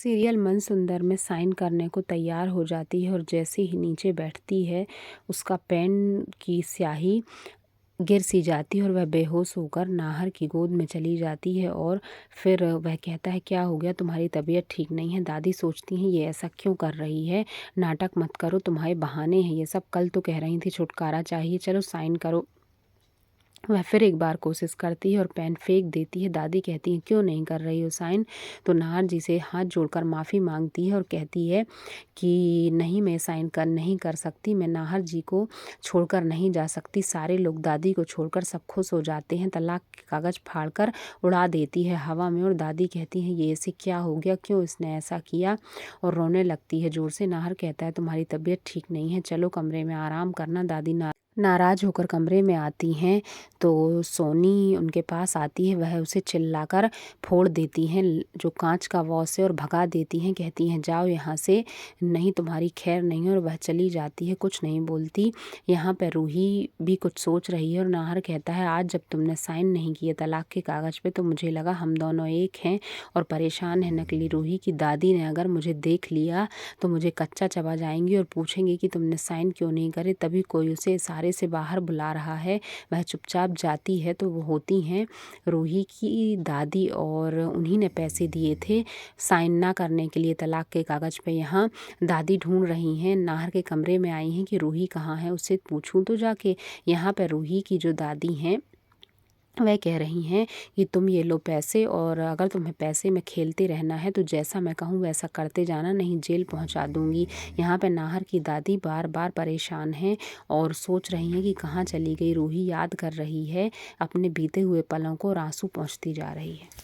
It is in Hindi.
सीरियल मन सुंदर में साइन करने को तैयार हो जाती है और जैसे ही नीचे बैठती है उसका पेन की स्याही गिर सी जाती है और वह बेहोश होकर नाहर की गोद में चली जाती है। और फिर वह कहता है, क्या हो गया, तुम्हारी तबीयत ठीक नहीं है? दादी सोचती हैं, ये ऐसा क्यों कर रही है, नाटक मत करो, तुम्हारे बहाने हैं ये सब, कल तो कह रही थी छुटकारा चाहिए, चलो साइन करो। वह फिर एक बार कोशिश करती है और पेन फेंक देती है। दादी कहती है, क्यों नहीं कर रही हो साइन? तो नाहर जी से हाथ जोड़कर माफ़ी मांगती है और कहती है कि नहीं, मैं साइन नहीं कर सकती, मैं नाहर जी को छोड़कर नहीं जा सकती। सारे लोग दादी को छोड़कर सब खुश हो जाते हैं। तलाक के कागज़ फाड़कर उड़ा देती है हवा में और दादी कहती है, ये ऐसे क्या हो गया, क्यों इसने ऐसा किया, और रोने लगती है ज़ोर से। नाहर कहता है, तुम्हारी तबीयत ठीक नहीं है, चलो कमरे में आराम करना। दादी नाराज़ होकर कमरे में आती हैं तो सोनी उनके पास आती है। वह उसे चिल्लाकर फोड़ देती हैं जो कांच का वॉश है और भगा देती हैं। कहती हैं, जाओ यहाँ से, नहीं तुम्हारी खैर नहीं है, और वह चली जाती है, कुछ नहीं बोलती। यहाँ पर रूही भी कुछ सोच रही है और नाहर कहता है, आज जब तुमने साइन नहीं किए तलाक के कागज़ पे तो मुझे लगा हम दोनों एक हैं और परेशान है। नकली रूही की दादी ने अगर मुझे देख लिया तो मुझे कच्चा चबा जाएंगी और पूछेंगे कि तुमने साइन क्यों नहीं करे। तभी कोई उसे इशारे से बाहर बुला रहा है। वह चुपचाप जाती है तो वो होती हैं रूही की दादी और उन्हीं ने पैसे दिए थे साइन ना करने के लिए तलाक के कागज़ पे। यहाँ दादी ढूंढ रही हैं, नाहर के कमरे में आई हैं कि रूही कहाँ है, उससे पूछूं तो जाके। यहाँ पर रूही की जो दादी हैं वह कह रही हैं कि तुम ये लो पैसे, और अगर तुम्हें पैसे में खेलते रहना है तो जैसा मैं कहूँ वैसा करते जाना, नहीं जेल पहुंचा दूंगी। यहाँ पे नाहर की दादी बार बार परेशान हैं और सोच रही हैं कि कहाँ चली गई रूही। याद कर रही है अपने बीते हुए पलों को और आंसू पोंछती जा रही है।